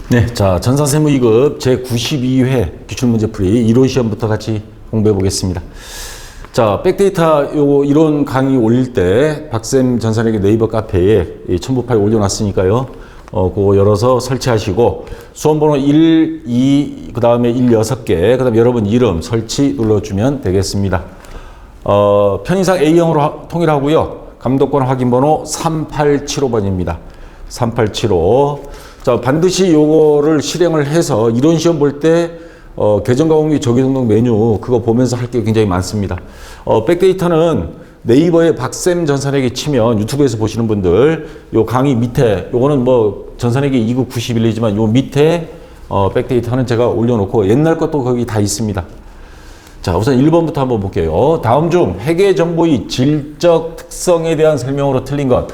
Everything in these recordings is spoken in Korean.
네, 자, 전산세무 2급 제92회 기출문제풀이 1호 시험부터 같이 공부해 보겠습니다. 자, 백데이터 이론 강의 올릴 때 박쌤 전산회계 네이버 카페에 이 첨부 파일 올려놨으니까요. 그거 열어서 설치하시고 수험번호 1, 2, 그 다음에 1, 6개, 그 다음에 여러분 이름 설치 눌러주면 되겠습니다. 편의상 A형으로 통일하고요. 감독권 확인번호 3875번입니다. 3875. 자, 반드시 요거를 실행을 해서 이론 시험 볼 때 계정가공기 조기등록 메뉴 그거 보면서 할 게 굉장히 많습니다. 백데이터는 네이버에 박쌤 전산회계 치면 유튜브에서 보시는 분들 요 강의 밑에 요거는 뭐 전산회계 2급 91이지만 요 밑에 백데이터는 제가 올려놓고 옛날 것도 거기 다 있습니다. 자, 우선 1번부터 한번 볼게요. 다음 중 회계정보의 질적 특성에 대한 설명으로 틀린 것.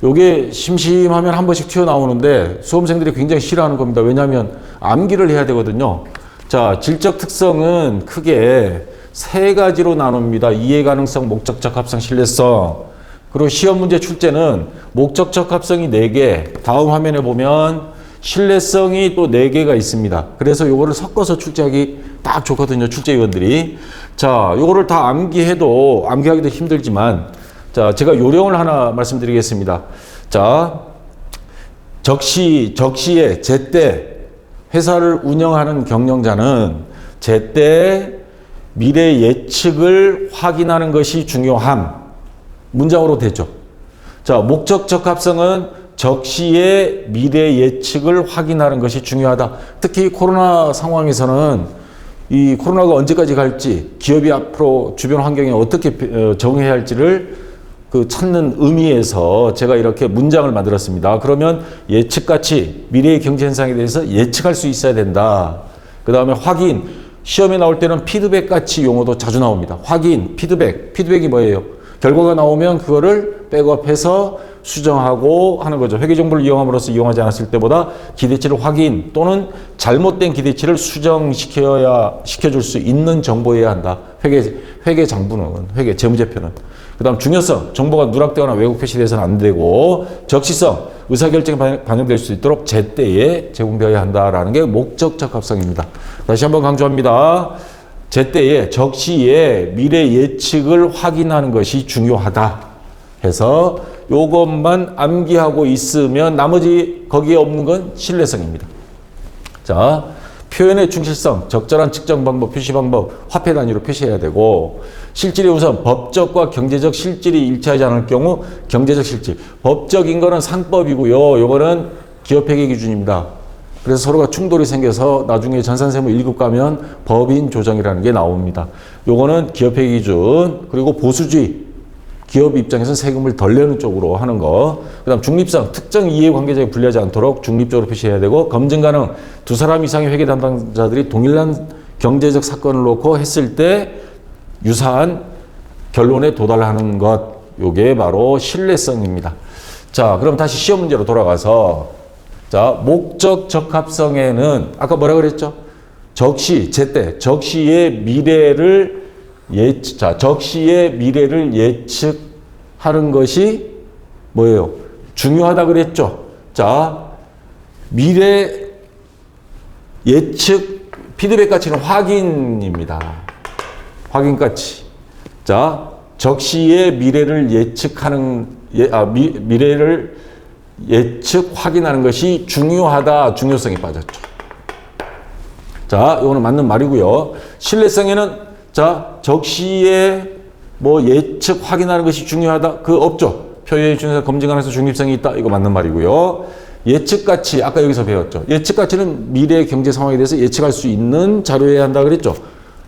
요게 심심하면 한 번씩 튀어나오는데 수험생들이 굉장히 싫어하는 겁니다. 왜냐하면 암기를 해야 되거든요. 자, 질적 특성은 크게 세 가지로 나눕니다. 이해가능성, 목적적 합성, 신뢰성. 그리고 시험 문제 출제는 목적적 합성이 4개, 다음 화면에 보면 신뢰성이 또 4개가 있습니다. 그래서 요거를 섞어서 출제하기 딱 좋거든요. 출제위원들이. 자, 요거를 다 암기해도 암기하기도 힘들지만 자, 제가 요령을 하나 말씀드리겠습니다. 자, 적시에 제때 회사를 운영하는 경영자는 제때 미래 예측을 확인하는 것이 중요함. 문장으로 되죠. 자, 목적적 합성은 적시에 미래 예측을 확인하는 것이 중요하다. 특히 코로나 상황에서는 이 코로나가 언제까지 갈지, 기업이 앞으로 주변 환경에 어떻게 적응해야 할지를 찾는 의미에서 제가 이렇게 문장을 만들었습니다. 그러면 예측가치, 미래의 경제 현상에 대해서 예측할 수 있어야 된다. 그 다음에 확인, 시험에 나올 때는 피드백가치 용어도 자주 나옵니다. 확인, 피드백이 뭐예요? 결과가 나오면 그거를 백업해서 수정하고 하는 거죠. 회계정보를 이용함으로써 이용하지 않았을 때보다 기대치를 확인 또는 잘못된 기대치를 시켜줄 수 있는 정보여야 한다. 회계장부는, 재무제표는. 그 다음 중요성, 정보가 누락되거나 왜곡 표시돼서는 안 되고 적시성, 의사결정에 반영될 수 있도록 제때에 제공되어야 한다라는 게 목적적 합성입니다. 다시 한번 강조합니다. 제때에 적시에 미래 예측을 확인하는 것이 중요하다 해서 요것만 암기하고 있으면 나머지 거기에 없는 건 신뢰성입니다. 자, 표현의 충실성, 적절한 측정 방법, 표시 방법, 화폐 단위로 표시해야 되고 실질의 우선 법적과 경제적 실질이 일치하지 않을 경우 경제적 실질. 법적인 거는 상법이고요. 요거는 기업회계 기준입니다. 그래서 서로가 충돌이 생겨서 나중에 전산세무 1급 가면 법인 조정이라는 게 나옵니다. 요거는 기업회계 기준, 그리고 보수주의. 기업 입장에서는 세금을 덜 내는 쪽으로 하는 거. 그 다음 중립성, 특정 이해관계자에 불리하지 않도록 중립적으로 표시해야 되고 검증 가능, 2사람 이상의 회계 담당자들이 동일한 경제적 사건을 놓고 했을 때 유사한 결론에 도달하는 것. 요게 바로 신뢰성입니다. 자, 그럼 다시 시험 문제로 돌아가서 자, 목적 적합성에는 아까 뭐라 그랬죠? 적시, 제때, 적시의 미래를 예측하는 것이 뭐예요? 중요하다 그랬죠? 자, 미래 예측 피드백 가치는 확인입니다. 확인 가치. 자, 적시의 미래를 미래를 예측 확인하는 것이 중요하다. 중요성이 빠졌죠. 자, 이거는 맞는 말이고요. 신뢰성에는 자, 적시에 예측 확인하는 것이 중요하다. 그거 없죠. 표현 중에서 검증하면서 중립성이 있다. 이거 맞는 말이고요. 예측 가치, 아까 여기서 배웠죠. 예측 가치는 미래의 경제 상황에 대해서 예측할 수 있는 자료여야 한다 그랬죠.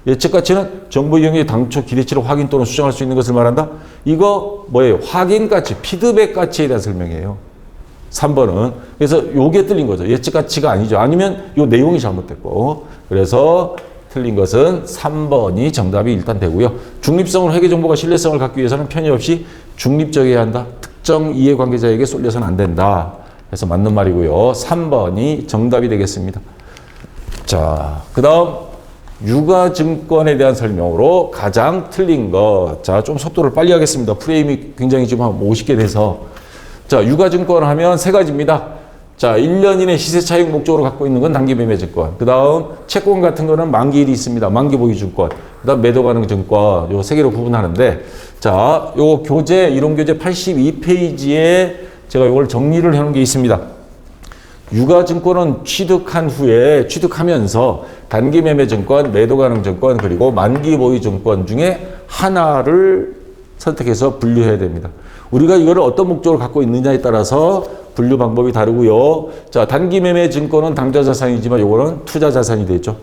예측 가치는 정보 이용의 당초 기대치를 확인 또는 수정할 수 있는 것을 말한다. 이거 뭐예요? 확인 가치, 피드백 가치에 대한 설명이에요. 3번은. 그래서 요게 틀린 거죠. 예측 가치가 아니죠. 아니면 요 내용이 잘못됐고. 그래서 틀린 것은 3번이 정답이 일단 되고요. 중립성은 회계정보가 신뢰성을 갖기 위해서는 편의 없이 중립적이어야 한다. 특정 이해관계자에게 쏠려서는 안 된다. 그래서 맞는 말이고요. 3번이 정답이 되겠습니다. 자, 그 다음 유가증권에 대한 설명으로 가장 틀린 것. 자, 좀 속도를 빨리 하겠습니다. 프레임이 굉장히 지금 한 50개 돼서. 자, 유가증권 하면 세 가지입니다. 자, 1년 이내 시세 차익 목적으로 갖고 있는 건 단기 매매 증권. 그 다음 채권 같은 거는 만기일이 있습니다. 만기 보유 증권. 그 다음 매도 가능 증권. 요 세 개로 구분하는데, 자, 요 교재, 이론 교재 82페이지에 제가 요걸 정리를 해놓은 게 있습니다. 유가증권은 취득한 후에 취득하면서 단기 매매 증권, 매도 가능 증권, 그리고 만기 보유 증권 중에 하나를 선택해서 분류해야 됩니다. 우리가 이거를 어떤 목적으로 갖고 있느냐에 따라서 분류 방법이 다르고요. 자, 단기 매매 증권은 당좌 자산이지만 요거는 투자 자산이 되죠.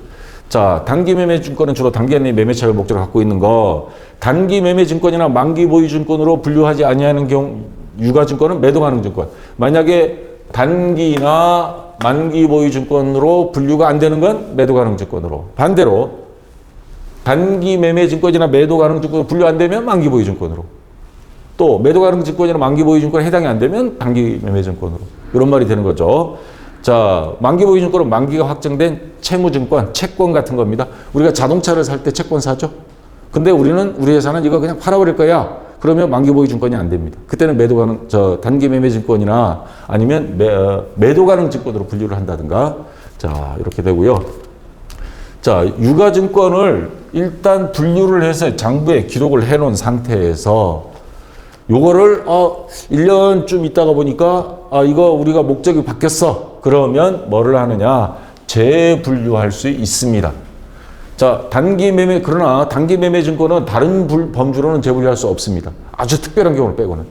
자, 단기 매매 증권은 주로 단기 내 매매 차익을 목적으로 갖고 있는 거. 단기 매매 증권이나 만기 보유 증권으로 분류하지 아니하는 경우 유가증권은 매도 가능 증권. 만약에 단기나 만기 보유 증권으로 분류가 안 되는 건 매도 가능 증권으로. 반대로 단기 매매 증권이나 매도 가능 증권으로 분류 안 되면 만기 보유 증권으로. 또 매도 가능 증권이나 만기 보유 증권에 해당이 안 되면 단기 매매 증권으로. 이런 말이 되는 거죠. 자, 만기 보유 증권은 만기가 확정된 채무 증권, 채권 같은 겁니다. 우리가 자동차를 살 때 채권 사죠. 근데 우리 회사는 이거 그냥 팔아버릴 거야. 그러면 만기 보유 증권이 안 됩니다. 그때는 매도 가능, 단기 매매 증권이나 아니면 매도 가능 증권으로 분류를 한다든가. 자, 이렇게 되고요. 자, 유가증권을 일단 분류를 해서 장부에 기록을 해 놓은 상태에서 요거를 1년쯤 있다가 보니까 이거 우리가 목적이 바뀌었어. 그러면 뭐를 하느냐? 재분류할 수 있습니다. 자, 그러나 단기 매매 증권은 다른 범주로는 재분류할 수 없습니다. 아주 특별한 경우를 빼고는.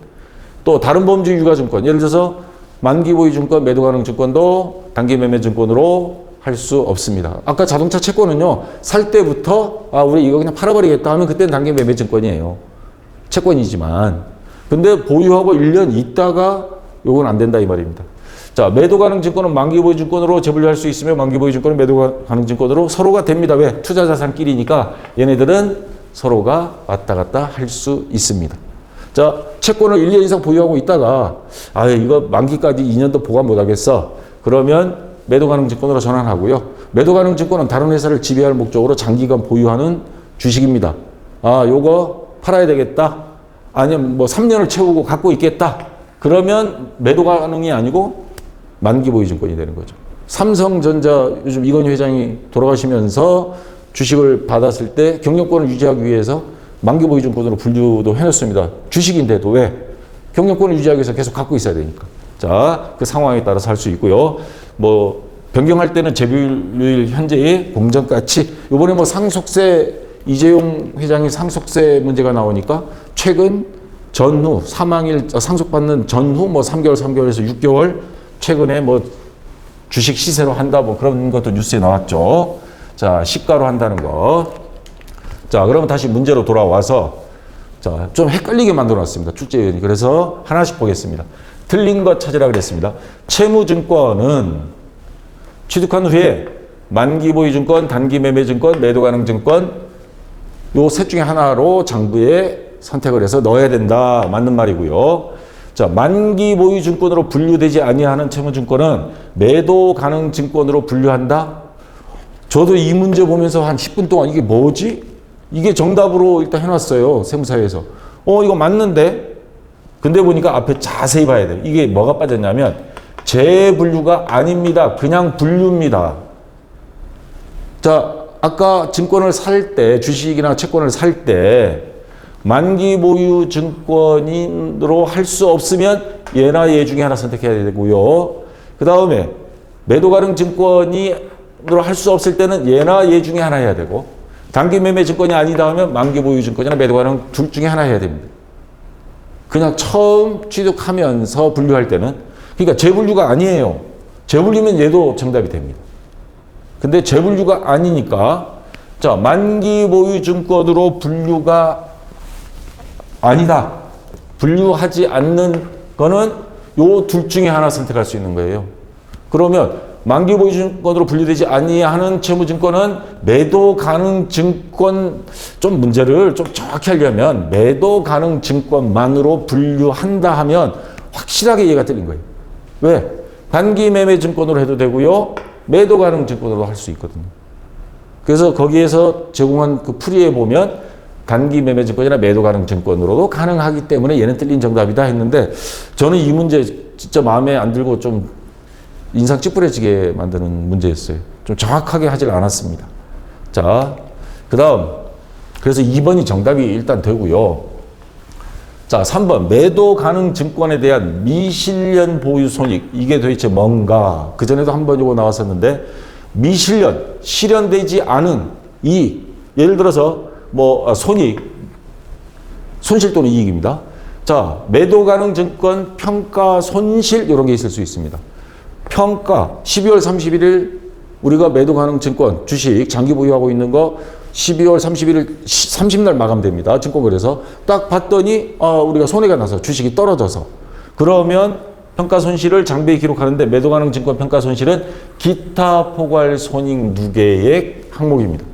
또 다른 범주 유가증권, 예를 들어서 만기 보유 증권, 매도 가능 증권도 단기 매매 증권으로 할 수 없습니다. 아까 자동차 채권은요, 살 때부터 우리 이거 그냥 팔아버리겠다 하면 그때는 단기 매매 증권이에요. 채권이지만. 근데 보유하고 1년 있다가 요건 안 된다 이 말입니다. 자, 매도 가능 증권은 만기 보유 증권으로 재분류할 수 있으며 만기 보유 증권은 매도 가능 증권으로 서로가 됩니다. 왜? 투자 자산끼리니까 얘네들은 서로가 왔다 갔다 할 수 있습니다. 자, 채권을 1년 이상 보유하고 있다가 이거 만기까지 2년도 보관 못 하겠어. 그러면 매도 가능 증권으로 전환하고요. 매도 가능 증권은 다른 회사를 지배할 목적으로 장기간 보유하는 주식입니다. 요거 팔아야 되겠다. 아니면 뭐 3년을 채우고 갖고 있겠다. 그러면 매도 가능이 아니고 만기 보유 증권이 되는 거죠. 삼성전자 요즘 이건희 회장이 돌아가시면서 주식을 받았을 때 경영권을 유지하기 위해서 만기 보유 증권으로 분류도 해놨습니다. 주식인데도 왜? 경영권을 유지하기 위해서 계속 갖고 있어야 되니까. 자, 그 상황에 따라서 할 수 있고요. 뭐 변경할 때는 재분류일 현재의 공정가치. 이번에 뭐 상속세 이재용 회장이 상속세 문제가 나오니까 최근 전후 사망일 상속받는 전후 뭐 3개월에서 6개월 최근에 뭐 주식 시세로 한다 뭐 그런 것도 뉴스에 나왔죠. 자, 시가로 한다는 거. 자, 그러면 다시 문제로 돌아와서 자, 좀 헷갈리게 만들어 놨습니다. 출제위원이. 그래서 하나씩 보겠습니다. 틀린 것 찾으라 그랬습니다. 채무증권은 취득한 후에 만기 보유 증권, 단기 매매 증권, 매도 가능 증권 요 셋 중에 하나로 장부에 선택을 해서 넣어야 된다. 맞는 말이고요. 자, 만기 보유 증권으로 분류되지 아니하는 채무증권은 매도 가능 증권으로 분류한다. 저도 이 문제 보면서 한 10분 동안 이게 뭐지? 이게 정답으로 일단 해놨어요. 세무사에서. 이거 맞는데? 근데 보니까 앞에 자세히 봐야 돼요. 이게 뭐가 빠졌냐면 재분류가 아닙니다. 그냥 분류입니다. 자, 아까 증권을 살 때, 주식이나 채권을 살 때 만기 보유 증권으로 할 수 없으면 얘나 얘 중에 하나 선택해야 되고요. 그 다음에 매도 가능 증권으로 할 수 없을 때는 얘나 얘 중에 하나 해야 되고, 단기 매매 증권이 아니다 하면 만기 보유 증권이나 매도 가능 둘 중에 하나 해야 됩니다. 그냥 처음 취득하면서 분류할 때는, 그러니까 재분류가 아니에요. 재분류면 얘도 정답이 됩니다. 근데 재분류가 아니니까, 자, 만기 보유 증권으로 분류가 아니다. 분류하지 않는 거는 요 둘 중에 하나 선택할 수 있는 거예요. 그러면 만기 보유 증권으로 분류되지 아니하는 채무증권은 매도 가능 증권, 좀 문제를 좀 정확히 하려면 매도 가능 증권만으로 분류한다 하면 확실하게 이해가 틀린 거예요. 왜? 단기 매매 증권으로 해도 되고요. 매도 가능 증권으로 할 수 있거든요. 그래서 거기에서 제공한 그 풀이에 보면 단기 매매 증권이나 매도 가능 증권으로도 가능하기 때문에 얘는 틀린 정답이다 했는데, 저는 이 문제 진짜 마음에 안 들고 좀 인상 찌푸려지게 만드는 문제였어요. 좀 정확하게 하질 않았습니다. 자, 그 다음. 그래서 2번이 정답이 일단 되고요. 자, 3번. 매도 가능 증권에 대한 미실현 보유 손익. 이게 도대체 뭔가. 그전에도 한번 이거 나왔었는데, 미실현, 실현되지 않은 이익. 예를 들어서, 손익, 손실 또는 이익입니다. 자, 매도 가능 증권 평가 손실, 이런 게 있을 수 있습니다. 평가, 12월 31일 우리가 매도 가능 증권 주식 장기 보유하고 있는 거 12월 31일 30날 마감됩니다. 증권거래소. 딱 봤더니 우리가 손해가 나서 주식이 떨어져서 그러면 평가 손실을 장배에 기록하는데 매도 가능 증권 평가 손실은 기타 포괄 손익 누계액 항목입니다.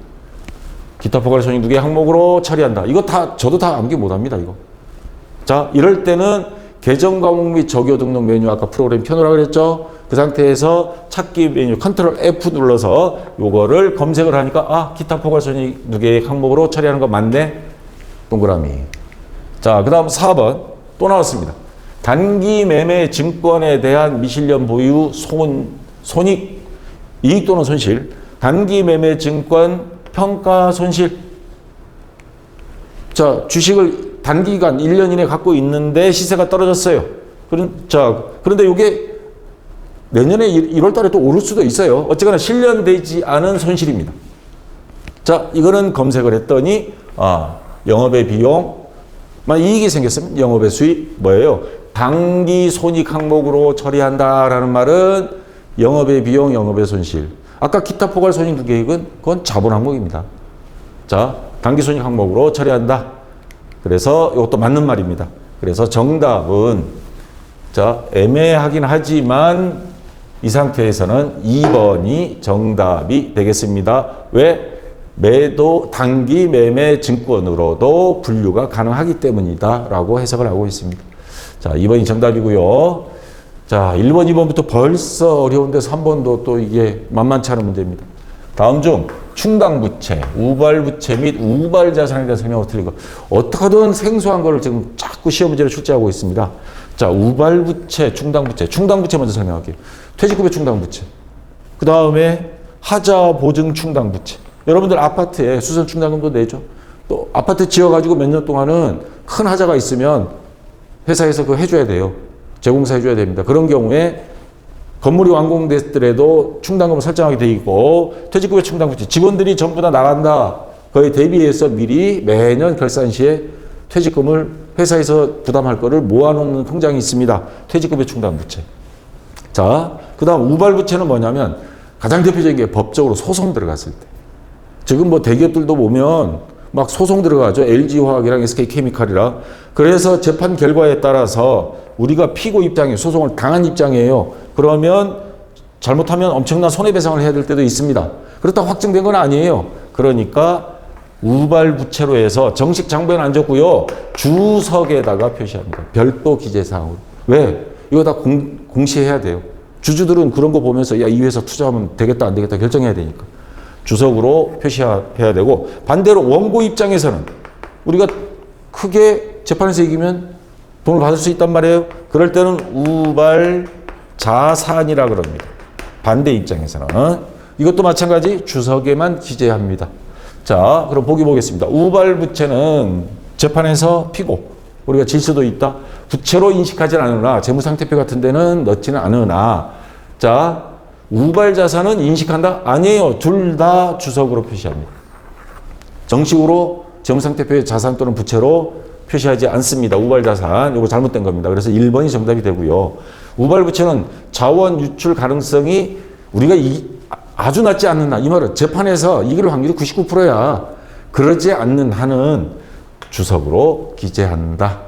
기타 포괄 손익 누계 항목으로 처리한다. 이거 다 저도 다 암기 못합니다. 이거. 자, 이럴 때는 계정 과목 및 적요 등록 메뉴 아까 프로그램 켜놓으라 그랬죠. 그 상태에서 찾기 메뉴 컨트롤 F 눌러서 요거를 검색을 하니까 기타 포괄 손익 누계액 항목으로 처리하는 거 맞네. 동그라미. 자, 그 다음 4번 또 나왔습니다. 단기 매매 증권에 대한 미실현 보유 손익 이익 또는 손실. 단기 매매 증권 평가 손실. 자, 주식을 단기간 1년 이내 갖고 있는데 시세가 떨어졌어요. 그런데 이게 내년에 1월 달에 또 오를 수도 있어요. 어쨌거나 실현되지 않은 손실입니다. 자, 이거는 검색을 했더니, 영업의 비용, 이익이 생겼으면 영업의 수익, 뭐예요? 단기 손익 항목으로 처리한다라는 말은 영업의 비용, 영업의 손실. 아까 기타 포괄 손익 누계액은 그건 자본 항목입니다. 자, 단기 손익 항목으로 처리한다. 그래서 이것도 맞는 말입니다. 그래서 정답은, 자, 애매하긴 하지만 이 상태에서는 2번이 정답이 되겠습니다. 왜? 단기 매매 증권으로도 분류가 가능하기 때문이다 라고 해석을 하고 있습니다. 자, 2번이 정답이고요. 자, 1번, 2번부터 벌써 어려운데 3번도 또 이게 만만치 않은 문제입니다. 다음 중 충당부채, 우발부채 및 우발자산에 대한 설명을 드리고 어떻게든 생소한 거를 지금 자꾸 시험 문제로 출제하고 있습니다. 자, 우발부채, 충당부채 먼저 설명할게요. 퇴직급여 충당부채. 그 다음에 하자 보증 충당부채. 여러분들 아파트에 수선 충당금도 내죠. 또 아파트 지어가지고 몇 년 동안은 큰 하자가 있으면 회사에서 그거 해줘야 돼요. 재공사 해줘야 됩니다. 그런 경우에 건물이 완공됐더라도 충당금을 설정하게 돼 있고 퇴직급여 충당부채. 직원들이 전부 다 나간다. 그에 대비해서 미리 매년 결산 시에 퇴직금을 회사에서 부담할 거를 모아놓는 통장이 있습니다. 퇴직급여 충당부채. 자, 그 다음 우발부채는 뭐냐면 가장 대표적인 게 법적으로 소송 들어갔을 때. 지금 대기업들도 보면 막 소송 들어가죠. LG화학이랑 SK케미칼이랑. 그래서 재판 결과에 따라서 우리가 피고 입장에 소송을 당한 입장이에요. 그러면 잘못하면 엄청난 손해배상을 해야 될 때도 있습니다. 그렇다고 확정된 건 아니에요. 그러니까 우발부채로 해서 정식 장부에는 안 적고요. 주석에다가 표시합니다. 별도 기재사항으로. 왜? 이거 다 공시해야 돼요. 주주들은 그런 거 보면서 이 회사 투자하면 되겠다 안 되겠다 결정해야 되니까. 주석으로 표시해야 되고 반대로 원고 입장에서는 우리가 크게 재판에서 이기면 돈을 받을 수 있단 말이에요. 그럴 때는 우발자산이라 그럽니다. 반대 입장에서는. 이것도 마찬가지 주석에만 기재합니다. 자, 그럼 보기 보겠습니다. 우발부채는 재판에서 피고 우리가 질 수도 있다. 부채로 인식하지 않으나 재무상태표 같은 데는 넣지는 않으나 자, 우발자산은 인식한다? 아니에요. 둘 다 주석으로 표시합니다. 정식으로 재무상태표에 자산 또는 부채로 표시하지 않습니다. 우발자산. 이거 잘못된 겁니다. 그래서 1번이 정답이 되고요. 우발부채는 자원 유출 가능성이 우리가 아주 낮지 않는 한, 이 말은 재판에서 이길 확률이 99%야. 그러지 않는 한은 주석으로 기재한다.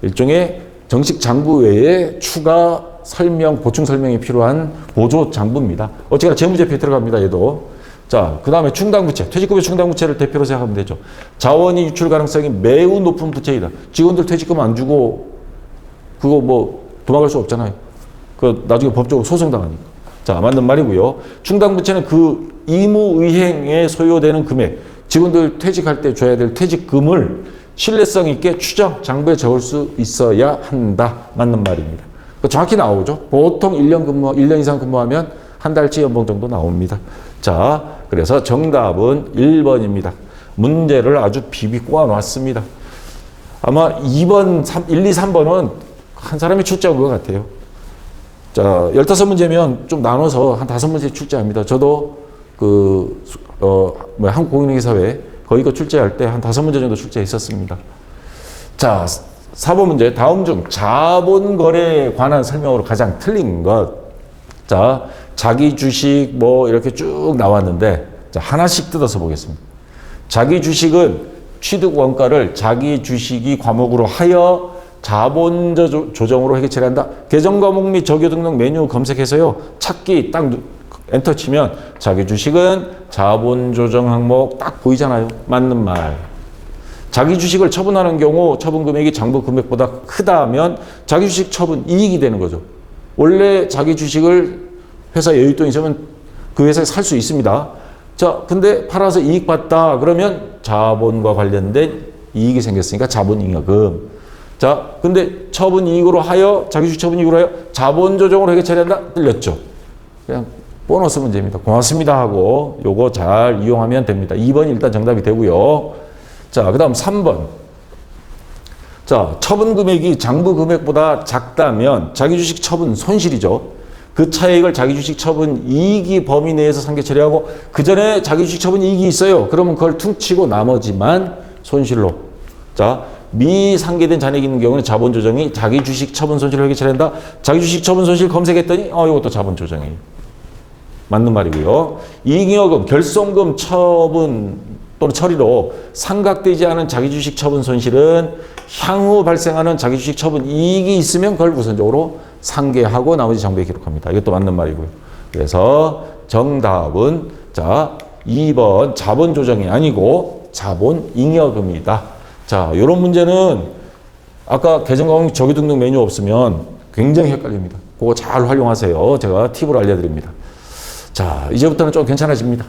일종의 정식 장부 외에 추가 설명, 보충 설명이 필요한 보조 장부입니다. 어쨌거나 재무제표에 들어갑니다. 얘도. 자, 그 다음에 충당부채, 퇴직급여 충당부채를 대표로 생각하면 되죠. 자원이 유출 가능성이 매우 높은 부채이다. 직원들 퇴직금 안 주고 그거 도망갈 수 없잖아요. 그 나중에 법적으로 소송당하니까. 자, 맞는 말이고요. 충당부채는 그 의무의행에 소요되는 금액, 직원들 퇴직할 때 줘야 될 퇴직금을 신뢰성 있게 추정, 장부에 적을 수 있어야 한다. 맞는 말입니다. 정확히 나오죠. 보통 1년 이상 근무하면 한 달치 연봉 정도 나옵니다. 자, 그래서 정답은 1번입니다. 문제를 아주 비비 꼬아놨습니다. 아마 2번, 1, 2, 3번은 한 사람이 출제한 것 같아요. 자, 15문제면 좀 나눠서 한 5문제 출제합니다. 저도 한국공인회계사회 거의 거 출제할 때 한 5문제 정도 출제했었습니다. 자, 4번 문제. 다음 중 자본거래에 관한 설명으로 가장 틀린 것. 자, 자기 주식 뭐 이렇게 쭉 나왔는데, 자, 하나씩 뜯어서 보겠습니다. 자기 주식은 취득 원가를 자기 주식이 과목으로 하여 자본 조정으로 회계 처리한다. 계정 과목 및 적요 등록 메뉴 검색해서요. 찾기 딱 엔터 치면 자기 주식은 자본 조정 항목 딱 보이잖아요. 맞는 말. 자기 주식을 처분하는 경우 처분 금액이 장부 금액보다 크다면 자기 주식 처분 이익이 되는 거죠. 원래 자기 주식을 회사 여윳돈이 있으면 그 회사에 살 수 있습니다. 자, 근데 팔아서 이익 봤다 그러면 자본과 관련된 이익이 생겼으니까 자본잉여금. 자, 근데 처분 이익으로 하여 자기 주식 처분 이익으로 하여 자본 조정으로 회계 처리한다. 틀렸죠. 그냥 보너스 문제입니다. 고맙습니다 하고 요거 잘 이용하면 됩니다. 2번이 일단 정답이 되고요. 자, 그 다음 3번. 자, 처분 금액이 장부 금액보다 작다면 자기 주식 처분 손실이죠. 그 차익을 자기 주식 처분 이익이 범위 내에서 상계 처리하고 그 전에 자기 주식 처분 이익이 있어요. 그러면 그걸 퉁치고 나머지만 손실로. 자, 미상계된 잔액이 있는 경우는 자본 조정이 자기 주식 처분 손실을 회계 처리한다. 자기 주식 처분 손실 검색했더니 이것도 자본 조정이에요. 맞는 말이고요. 이익잉여금, 결손금 처분 또는 처리로 상각되지 않은 자기 주식 처분 손실은 향후 발생하는 자기 주식 처분 이익이 있으면 그걸 우선적으로 상계하고 나머지 장부에 기록합니다. 이것도 맞는 말이고요. 그래서 정답은 자 2번 자본 조정이 아니고 자본 잉여금이다. 자, 이런 문제는 아까 계정과목 적요 등록 메뉴 없으면 굉장히 헷갈립니다. 그거 잘 활용하세요. 제가 팁을 알려드립니다. 자, 이제부터는 좀 괜찮아집니다.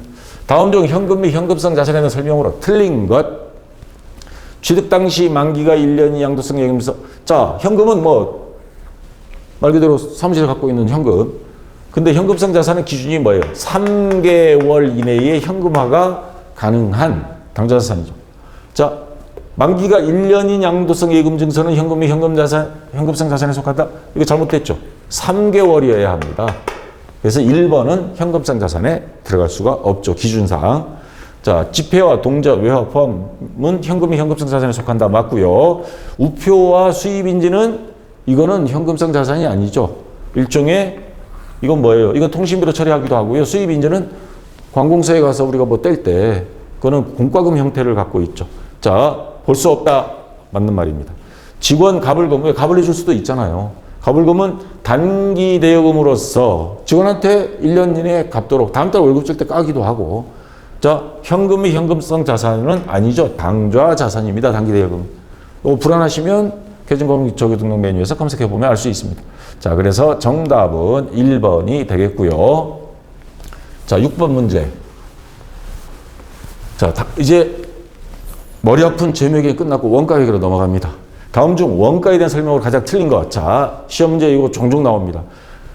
다음 중 현금 및 현금성 자산에 대한 설명으로 틀린 것. 취득 당시 만기가 1년이 양도성 예금서. 자, 현금은 말 그대로 사무실에 갖고 있는 현금. 근데 현금성 자산의 기준이 뭐예요? 3개월 이내에 현금화가 가능한 당좌자산이죠. 자, 만기가 1년인 양도성 예금 증서는 현금 및 현금성 자산에 속한다? 이거 잘못됐죠? 3개월이어야 합니다. 그래서 1번은 현금성 자산에 들어갈 수가 없죠. 기준상. 자, 지폐와 동전, 외화 포함은 현금 및 현금성 자산에 속한다. 맞고요. 우표와 수입인지는 이거는 현금성 자산이 아니죠. 일종의 이건 뭐예요? 이건 통신비로 처리하기도 하고요. 수입인지는 관공서에 가서 우리가 뗄 때 그거는 공과금 형태를 갖고 있죠. 자, 볼 수 없다. 맞는 말입니다. 직원 가불금, 왜 가불 해줄 수도 있잖아요. 가불금은 단기 대여금으로서 직원한테 1년 이내에 갚도록 다음 달 월급 줄 때 까기도 하고. 자, 현금 및 현금성 자산은 아니죠. 당좌 자산입니다. 단기 대여금. 불안하시면 계정과목 적요 등록 메뉴에서 검색해 보면 알 수 있습니다. 자, 그래서 정답은 1번이 되겠고요. 자, 6번 문제. 자, 이제 머리 아픈 재무회계 끝났고 원가회계로 넘어갑니다. 다음 중 원가에 대한 설명으로 가장 틀린 것. 자, 시험 문제 이거 종종 나옵니다.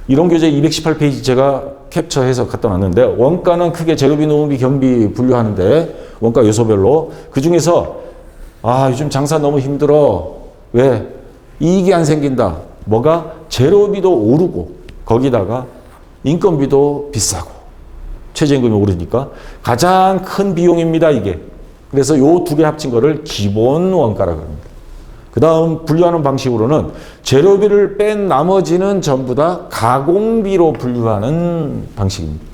이론교재 218페이지 제가 캡처해서 갖다 놨는데 원가는 크게 재료비, 노무비, 경비 분류하는데 원가 요소별로 그 중에서 요즘 장사 너무 힘들어. 왜? 이익이 안 생긴다. 뭐가? 재료비도 오르고 거기다가 인건비도 비싸고 최저임금이 오르니까 가장 큰 비용입니다. 이게. 그래서 요 두 개 합친 거를 기본 원가라고 합니다. 그 다음 분류하는 방식으로는 재료비를 뺀 나머지는 전부 다 가공비로 분류하는 방식입니다.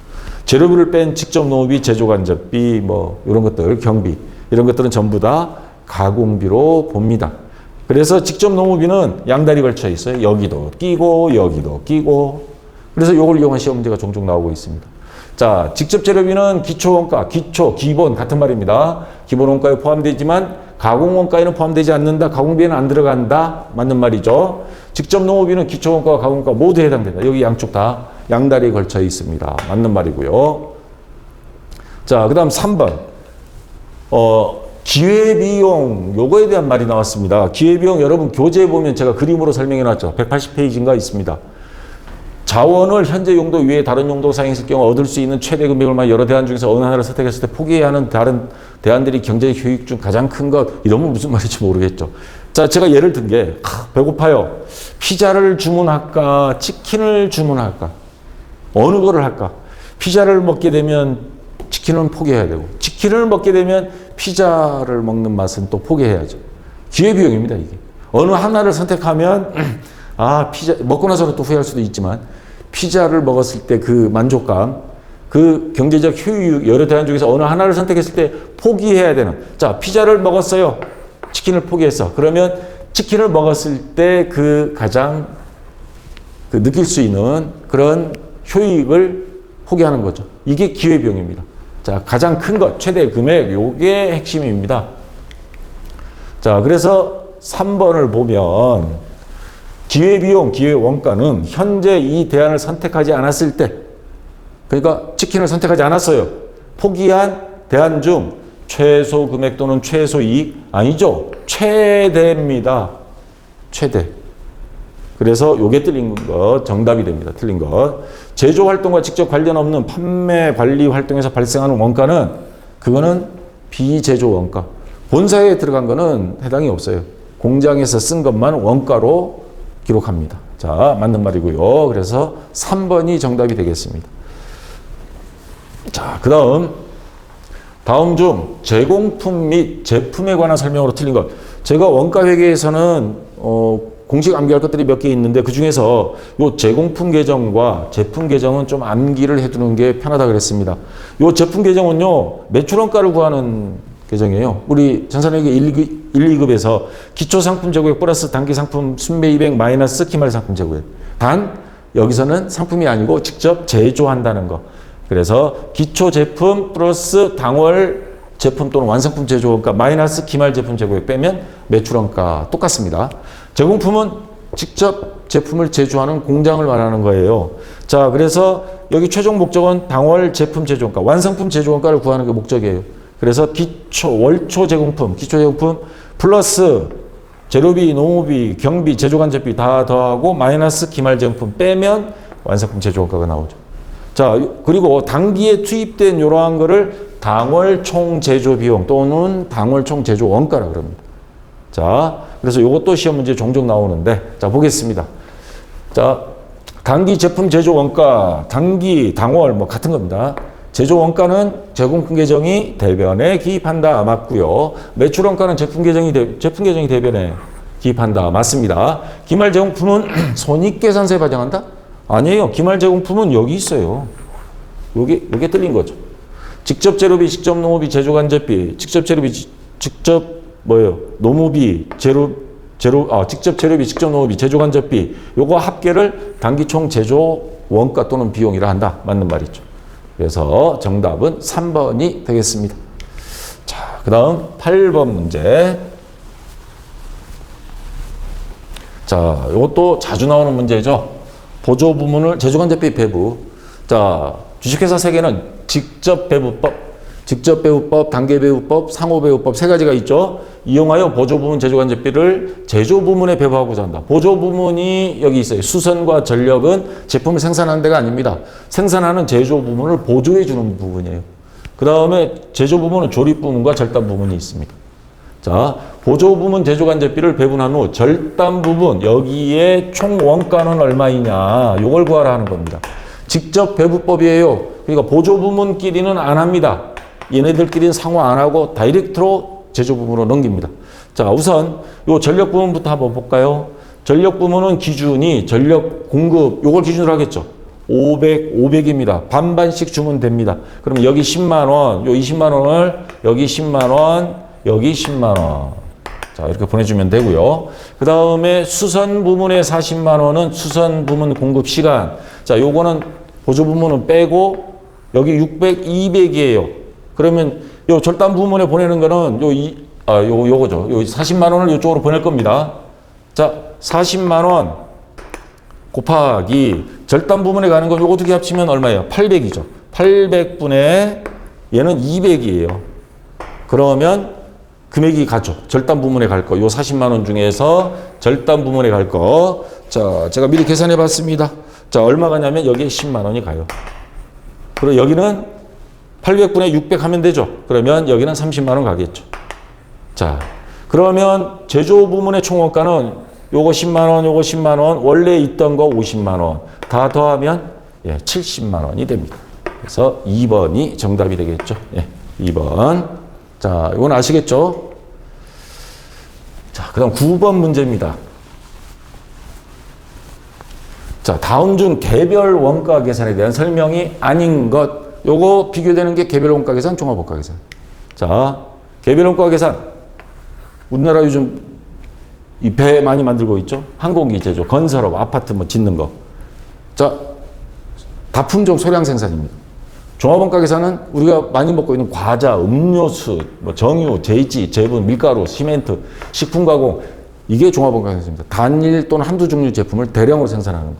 재료비를 뺀 직접 노무비, 제조간접비, 이런 것들, 경비 이런 것들은 전부 다 가공비로 봅니다. 그래서 직접 노무비는 양다리 걸쳐 있어요. 여기도 끼고 여기도 끼고. 그래서 이걸 이용한 시험 문제가 종종 나오고 있습니다. 자, 직접 재료비는 기초원가, 기본 같은 말입니다. 기본 원가에 포함되지만 가공 원가에는 포함되지 않는다. 가공비에는 안 들어간다. 맞는 말이죠. 직접 노무비는 기초원가와 가공원가 모두 해당된다. 여기 양쪽 다 양다리에 걸쳐 있습니다. 맞는 말이고요. 자, 그 다음 3번. 기회비용, 요거에 대한 말이 나왔습니다. 기회비용 여러분 교재에 보면 제가 그림으로 설명해 놨죠. 180페이지인가 있습니다. 자원을 현재 용도 외에 다른 용도 사용했을 경우 얻을 수 있는 최대 금액을 만 여러 대안 중에서 어느 하나를 선택했을 때 포기해야 하는 다른 대안들이 경제적 효익 중 가장 큰 것. 이러면 무슨 말인지 모르겠죠. 자, 제가 예를 든 게 배고파요. 피자를 주문할까? 치킨을 주문할까? 어느 거를 할까? 피자를 먹게 되면 치킨은 포기해야 되고 치킨을 먹게 되면 피자를 먹는 맛은 또 포기해야죠. 기회비용입니다, 이게. 어느 하나를 선택하면 피자 먹고 나서는 또 후회할 수도 있지만 피자를 먹었을 때 그 만족감, 그 경제적 효율, 여러 대안 중에서 어느 하나를 선택했을 때 포기해야 되는. 자, 피자를 먹었어요. 치킨을 포기했어. 그러면 치킨을 먹었을 때 그 가장 느낄 수 있는 그런 효익을 포기하는 거죠. 이게 기회비용입니다. 자, 가장 큰 것, 최대 금액, 요게 핵심입니다. 자, 그래서 3번을 보면 기회비용, 기회원가는 현재 이 대안을 선택하지 않았을 때, 그러니까 치킨을 선택하지 않았어요. 포기한 대안 중 최소 금액 또는 최소 이익, 아니죠. 최대입니다. 최대. 그래서 요게 틀린 것, 정답이 됩니다. 틀린 것. 제조 활동과 직접 관련 없는 판매 관리 활동에서 발생하는 원가는 그거는 비제조 원가. 본사에 들어간 거는 해당이 없어요. 공장에서 쓴 것만 원가로 기록합니다. 자, 맞는 말이고요. 그래서 3번이 정답이 되겠습니다. 자, 다음 중 제공품 및 제품에 관한 설명으로 틀린 것. 제가 원가 회계에서는 공식 암기할 것들이 몇 개 있는데 그 중에서 요 제공품 계정과 제품 계정은 좀 암기를 해두는 게 편하다 그랬습니다. 요 제품 계정은요, 매출원가를 구하는 계정이에요. 우리 전산회계 1, 2급에서 기초상품 제고액 플러스 단기상품 순매입액 마이너스 기말상품 제고액. 단 여기서는 상품이 아니고 직접 제조한다는 거. 그래서 기초제품 플러스 당월 제품 또는 완성품 제조원가 마이너스 기말 제품 제고액 빼면 매출원가 똑같습니다. 제공품은 직접 제품을 제조하는 공장을 말하는 거예요. 자, 그래서 여기 최종 목적은 당월 제품 제조원가, 완성품 제조원가를 구하는 게 목적이에요. 그래서 월초 제공품, 기초 제공품 플러스 재료비, 농업비, 경비, 제조간접비 다 더하고 마이너스 기말 제공품 빼면 완성품 제조원가가 나오죠. 자, 그리고 당기에 투입된 이러한 거를 당월 총 제조 비용 또는 당월 총 제조 원가라 그럽니다. 자, 그래서 이것도 시험 문제 종종 나오는데, 자, 보겠습니다. 자, 단기 제품 제조 원가, 단기, 당월 뭐 같은 겁니다. 제조 원가는 제공품 계정이 대변에 기입한다. 맞고요. 매출 원가는 제품 계정이 대변에 기입한다. 맞습니다. 기말 제공품은 손익계산서에 반영한다? 아니에요. 기말 제공품은 여기 있어요. 요게 틀린 거죠. 직접 재료비, 직접 농업비, 제조간접비, 직접 재료비, 직접 노무비, 직접 재료비, 직접 농업비, 제조간접비, 요거 합계를 단기총 제조 원가 또는 비용이라 한다. 맞는 말이죠. 그래서 정답은 3번이 되겠습니다. 자, 그 다음 8번 문제. 자, 이것도 자주 나오는 문제죠. 보조 부문을 제조간접비 배부. 자, 주식회사 세계는 직접 배부법, 단계 배부법, 상호 배부법 세 가지가 있죠. 이용하여 보조 부문 제조간접비를 제조 부문에 배부하고자 한다. 보조 부문이 여기 있어요. 수선과 전력은 제품을 생산하는 데가 아닙니다. 생산하는 제조 부문을 보조해 주는 부분이에요. 그 다음에 제조 부문은 조립 부문과 절단 부문이 있습니다. 자, 보조 부문 제조간접비를 배분한 후 절단 부분, 여기에 총 원가는 얼마이냐, 요걸 구하라 하는 겁니다. 직접 배부법이에요. 그러니까 보조 부문끼리는 안 합니다. 얘네들끼리는 상호 안 하고 다이렉트로 제조 부문으로 넘깁니다. 자, 우선 요 전력 부문부터 한번 볼까요? 전력 부문은 기준이 전력 공급, 요걸 기준으로 하겠죠. 500입니다. 반반씩 주면 됩니다. 그럼 여기 10만 원, 요 20만 원을 여기 10만 원, 여기 10만 원. 자, 이렇게 보내주면 되고요. 그 다음에 수선 부문의 40만 원은 수선 부문 공급 시간. 자, 요거는 보조 부문은 빼고 여기 200이에요. 그러면 요 절단 부문에 보내는 거는 요거죠. 요 40만 원을 이쪽으로 보낼 겁니다. 자, 40만 원 곱하기 절단 부문에 가는 건 요거 두 개 합치면 얼마예요? 800이죠. 800분의 얘는 200이에요. 그러면 금액이 가죠. 절단 부문에 갈 거. 요 40만 원 중에서 절단 부문에 갈 거. 자, 제가 미리 계산해 봤습니다. 자, 얼마 가냐면 여기에 10만 원이 가요. 그리고 여기는 800분의 600 하면 되죠. 그러면 여기는 30만 원 가겠죠. 자, 그러면 제조 부문의 총원가는 요거 10만 원, 요거 10만 원, 원래 있던 거 50만 원. 다 더하면 70만 원이 됩니다. 그래서 2번이 정답이 되겠죠. 2번. 자, 이건 아시겠죠? 자, 그 다음 9번 문제입니다. 자, 다음 중 개별 원가 계산에 대한 설명이 아닌 것. 요거 비교되는 게 개별 원가 계산, 종합 원가 계산. 자, 개별 원가 계산. 우리나라 요즘 이 배 많이 만들고 있죠? 항공기 제조, 건설업, 아파트 뭐 짓는 거. 자, 다품종 소량 생산입니다. 종합원가 계산은 우리가 많이 먹고 있는 과자, 음료수, 뭐 정유, 제지, 제분, 밀가루, 시멘트, 식품가공 이게 종합원가 계산입니다. 단일 또는 한두 종류 제품을 대량으로 생산하는 거.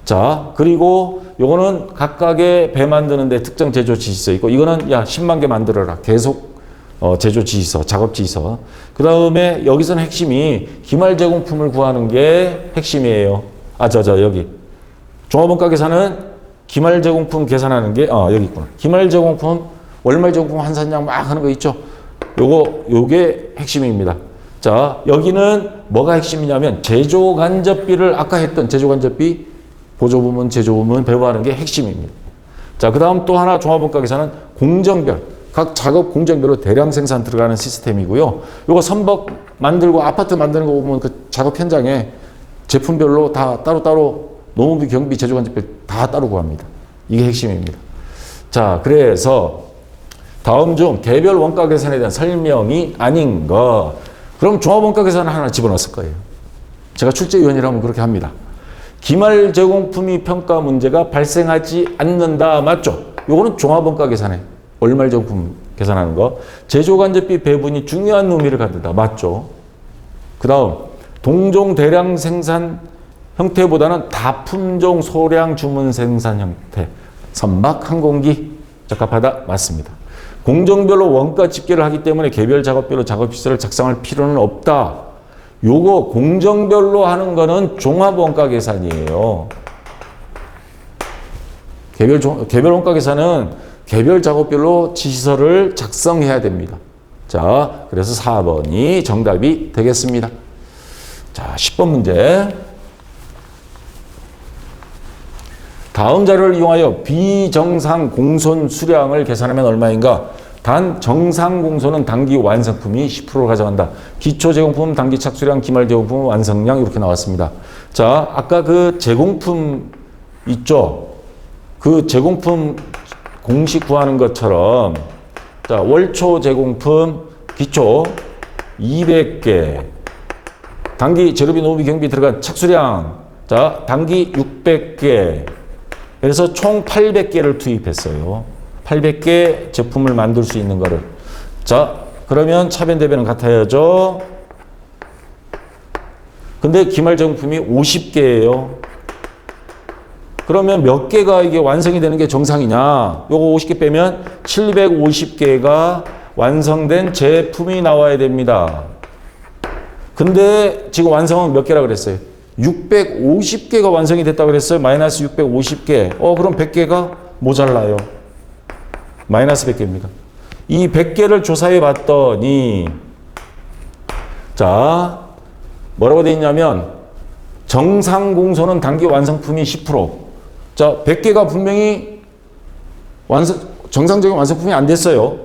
자, 그리고 요거는 각각의 배 만드는데 특정 제조 지시서 있고 이거는 야 10만 개 만들어라. 계속 제조 지시서, 작업 지시서. 그 다음에 여기서는 핵심이 기말 제공품을 구하는 게 핵심이에요. 여기. 종합원가 계산은 기말 제공품 계산하는 게, 여기 있구나. 기말 제공품, 월말 제공품 환산량 막 하는 거 있죠? 요게 핵심입니다. 자, 여기는 뭐가 핵심이냐면 제조 간접비를 아까 했던 제조 간접비, 보조부문, 제조부문 배부하는 게 핵심입니다. 자, 그 다음 또 하나 종합원가 계산은 공정별, 각 작업 공정별로 대량 생산 들어가는 시스템이고요. 요거 선박 만들고 아파트 만드는 거 보면 그 작업 현장에 제품별로 다 따로따로 농업비, 경비, 제조간접비 다 따로 구합니다. 이게 핵심입니다. 자, 그래서 다음 중 개별 원가 계산에 대한 설명이 아닌 거. 그럼 종합원가 계산을 하나 집어넣었을 거예요. 제가 출제위원이라면 그렇게 합니다. 기말 제공품이 평가 문제가 발생하지 않는다. 맞죠? 요거는 종합원가 계산에 월말 제공품 계산하는 거. 제조간접비 배분이 중요한 의미를 갖는다. 맞죠? 그 다음 동종 대량 생산 형태보다는 다품종 소량 주문 생산 형태. 선박, 항공기 적합하다. 맞습니다. 공정별로 원가 집계를 하기 때문에 개별 작업별로 작업시설을 작성할 필요는 없다. 요거 공정별로 하는 거는 종합원가 계산이에요. 개별 원가 계산은 개별 작업별로 지시서를 작성해야 됩니다. 자, 그래서 4번이 정답이 되겠습니다. 자, 10번 문제. 다음 자료를 이용하여 비정상 공손 수량을 계산하면 얼마인가? 단 정상 공손은 단기 완성품이 10%를 가져간다. 기초 제공품, 단기 착수량, 기말 제공품, 완성량 이렇게 나왔습니다. 자, 아까 그 제공품 있죠? 그 제공품 공식 구하는 것처럼 자, 월초 제공품 기초 200개, 단기 재료비, 노무비, 경비 들어간 착수량 자, 단기 600개. 그래서 총 800개를 투입했어요. 800개 제품을 만들 수 있는 거를. 자, 그러면 차변 대변은 같아야죠. 근데 기말 제공품이 50개예요. 그러면 몇 개가 이게 완성이 되는 게 정상이냐? 요거 50개 빼면 750개가 완성된 제품이 나와야 됩니다. 근데 지금 완성은 몇 개라 그랬어요? 650개가 완성이 됐다고 그랬어요. 마이너스 650개. 그럼 100개가 모자라요. 마이너스 100개입니다. 이 100개를 조사해 봤더니 자, 뭐라고 돼 있냐면 정상 공소는 단기 완성품이 10%. 자, 100개가 분명히 정상적인 완성품이 안 됐어요.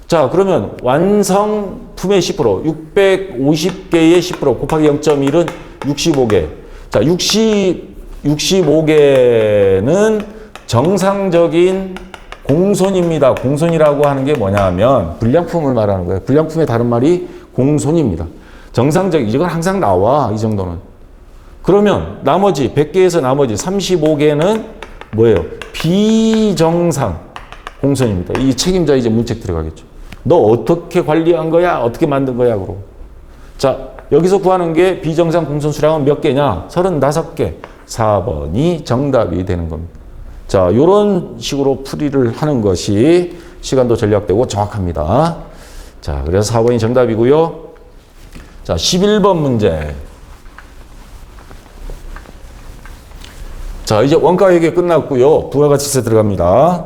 자, 그러면 완성품의 10%, 650개의 10% 곱하기 0.1은 65개. 자, 65개는 정상적인 공손입니다. 공손이라고 하는 게 뭐냐면 불량품을 말하는 거예요. 불량품의 다른 말이 공손입니다. 정상적인, 이건 항상 나와, 이 정도는. 그러면 나머지 100개에서 나머지 35개는 뭐예요? 비정상 공손입니다. 이 책임자 이제 문책 들어가겠죠. 너 어떻게 관리한 거야? 어떻게 만든 거야? 그러고. 자, 여기서 구하는 게 비정상 공손 수량은 몇 개냐? 35개. 4번이 정답이 되는 겁니다. 자, 요런 식으로 풀이를 하는 것이 시간도 절약되고 정확합니다. 자, 그래서 4번이 정답이고요. 자, 11번 문제. 자, 이제 원가회계 끝났고요. 부가가치세 들어갑니다.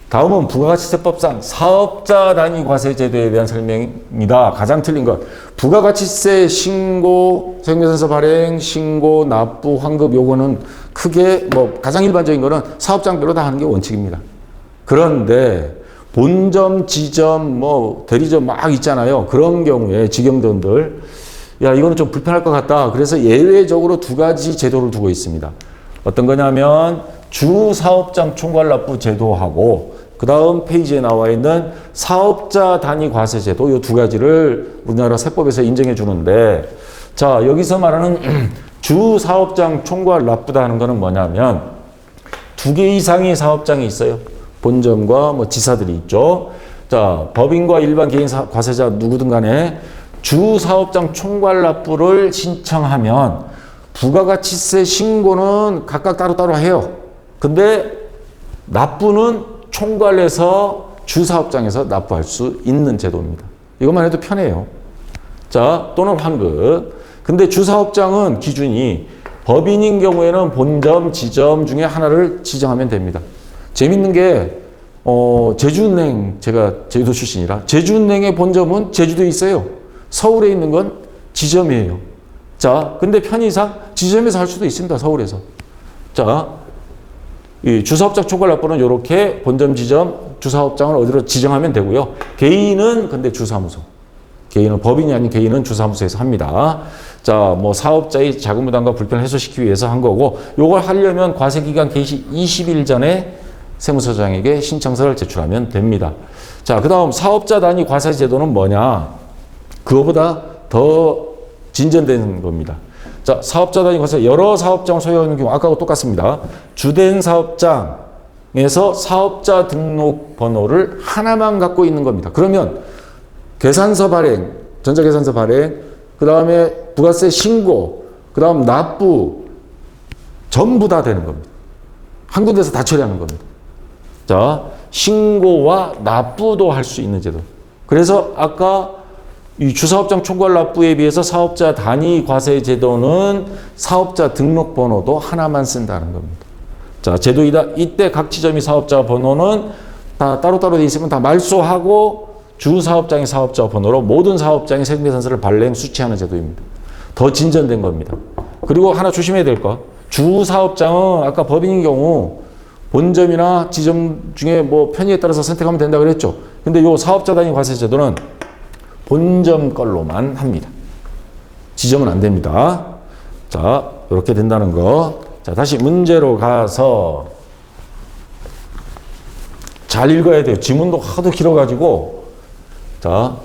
다음은 부가가치세법상 사업자 단위 과세 제도에 대한 설명입니다. 가장 틀린 것. 부가가치세 신고, 세금계산서 발행, 신고, 납부, 환급 요거는 크게 가장 일반적인 거는 사업장별로 다 하는 게 원칙입니다. 그런데 본점, 지점, 대리점 막 있잖아요. 그런 경우에 직영점들 야, 이거는 좀 불편할 것 같다. 그래서 예외적으로 두 가지 제도를 두고 있습니다. 어떤 거냐면 주 사업장 총괄 납부 제도하고 그 다음 페이지에 나와 있는 사업자 단위 과세 제도 이 두 가지를 우리나라 세법에서 인정해 주는데 자, 여기서 말하는 주 사업장 총괄 납부다 하는 거는 뭐냐면 두 개 이상의 사업장이 있어요. 본점과 지사들이 있죠. 자, 법인과 일반 개인 과세자 누구든 간에 주 사업장 총괄 납부를 신청하면 부가가치세 신고는 각각 따로따로 해요. 근데 납부는 총괄해서 주 사업장에서 납부할 수 있는 제도입니다. 이것만 해도 편해요. 자, 또는 환급. 근데 주 사업장은 기준이 법인인 경우에는 본점, 지점 중에 하나를 지정하면 됩니다. 재밌는 게 제주은행, 제가 제주도 출신이라 제주은행의 본점은 제주도에 있어요. 서울에 있는 건 지점이에요. 자, 근데 편의상 지점에서 할 수도 있습니다. 서울에서. 자, 이 주사업장 총괄 납부는 이렇게 본점, 지점, 주사업장을 어디로 지정하면 되고요. 개인은 근데 주사무소. 개인은 법인이 아닌 개인은 주사무소에서 합니다. 자, 사업자의 자금 부담과 불편을 해소시키기 위해서 한 거고, 요걸 하려면 과세기간 개시 20일 전에 세무서장에게 신청서를 제출하면 됩니다. 자, 그 다음 사업자 단위 과세 제도는 뭐냐? 그거보다 더 진전된 겁니다. 자, 사업자 단위 과세 여러 사업장을 소유하는 경우 아까하고 똑같습니다. 주된 사업장에서 사업자 등록 번호를 하나만 갖고 있는 겁니다. 그러면 계산서 발행, 전자계산서 발행, 그 다음에 부가세 신고, 그 다음 납부 전부 다 되는 겁니다. 한 군데서 다 처리하는 겁니다. 자, 신고와 납부도 할 수 있는 제도. 그래서 아까 이 주사업장 총괄 납부에 비해서 사업자 단위 과세 제도는 사업자 등록번호도 하나만 쓴다는 겁니다. 자, 제도이다. 이때 각 지점의 사업자 번호는 다 따로따로 돼 있으면 다 말소하고 주 사업장의 사업자 번호로 모든 사업장의 세금계산서를 발행 수취하는 제도입니다. 더 진전된 겁니다. 그리고 하나 조심해야 될 거. 주 사업장은 아까 법인인 경우 본점이나 지점 중에 편의에 따라서 선택하면 된다 그랬죠. 근데 요 사업자 단위 과세 제도는 본점 걸로만 합니다. 지점은 안 됩니다. 자, 이렇게 된다는 거. 자, 다시 문제로 가서 잘 읽어야 돼요. 지문도 하도 길어가지고. 자,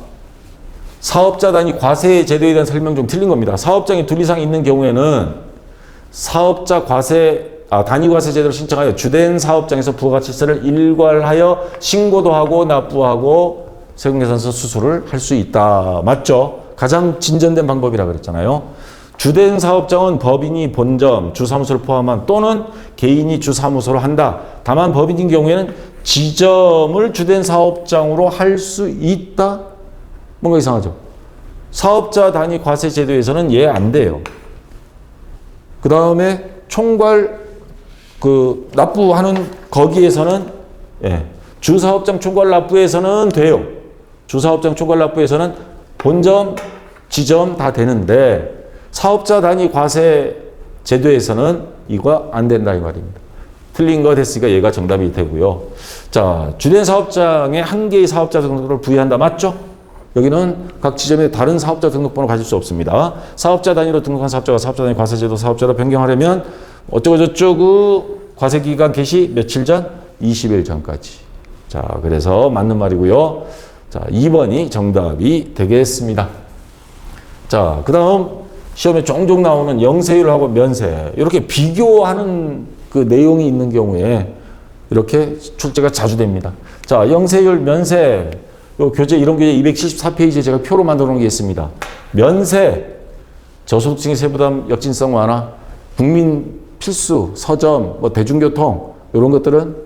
사업자 단위 과세 제도에 대한 설명 좀 틀린 겁니다. 사업장이 둘 이상 있는 경우에는 사업자 단위 과세 제도를 신청하여 주된 사업장에서 부가가치세를 일괄하여 신고도 하고 납부하고 세금계산서 수수를 할 수 있다. 맞죠? 가장 진전된 방법이라 그랬잖아요. 주된 사업장은 법인이 본점, 주사무소를 포함한 또는 개인이 주사무소로 한다. 다만 법인인 경우에는 지점을 주된 사업장으로 할 수 있다? 뭔가 이상하죠? 사업자 단위 과세 제도에서는 안 돼요. 그 다음에 총괄 납부하는 거기에서는 주사업장 총괄 납부에서는 돼요. 주사업장 총괄 납부에서는 본점, 지점 다 되는데 사업자 단위 과세 제도에서는 이거 안 된다 이 말입니다. 틀린 거 됐으니까 얘가 정답이 되고요. 자, 주된 사업장에 한 개의 사업자 등록번호를 부여한다. 맞죠? 여기는 각 지점에 다른 사업자 등록번호 가질 수 없습니다. 사업자 단위로 등록한 사업자가 사업자 단위 과세 제도 사업자로 변경하려면 어쩌고 저쩌고 과세기간 개시 며칠 전? 20일 전까지. 자, 그래서 맞는 말이고요. 자, 2번이 정답이 되겠습니다. 자, 그 다음 시험에 종종 나오는 영세율하고 면세. 이렇게 비교하는 그 내용이 있는 경우에 이렇게 출제가 자주 됩니다. 자, 영세율, 면세. 요 교재, 이런 교재 274페이지에 제가 표로 만들어 놓은 게 있습니다. 면세, 저소득층의 세부담 역진성 완화, 국민 필수, 서점, 대중교통, 이런 것들은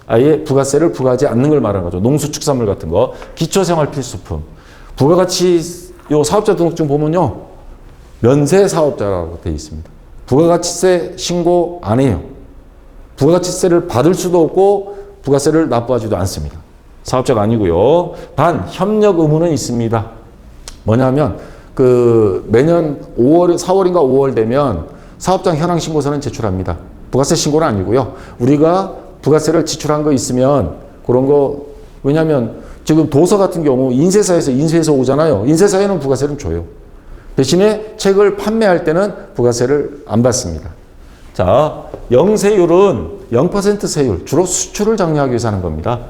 아예 부가세를 부과하지 않는 걸 말하는 거죠. 농수축산물 같은 거, 기초생활필수품. 부가가치 요 사업자 등록증 보면요, 면세 사업자라고 되어 있습니다. 부가가치세 신고 안 해요. 부가가치세를 받을 수도 없고 부가세를 납부하지도 않습니다. 사업자가 아니고요. 단 협력 의무는 있습니다. 뭐냐면 그 매년 5월, 4월인가 5월 되면 사업장 현황 신고서는 제출합니다. 부가세 신고는 아니고요. 우리가 부가세를 지출한 거 있으면 그런 거, 왜냐하면 지금 도서 같은 경우 인쇄사에서 오잖아요. 인쇄사에는 부가세를 줘요. 대신에 책을 판매할 때는 부가세를 안 받습니다. 자, 영세율은 0% 세율, 주로 수출을 장려하기 위해서 하는 겁니다.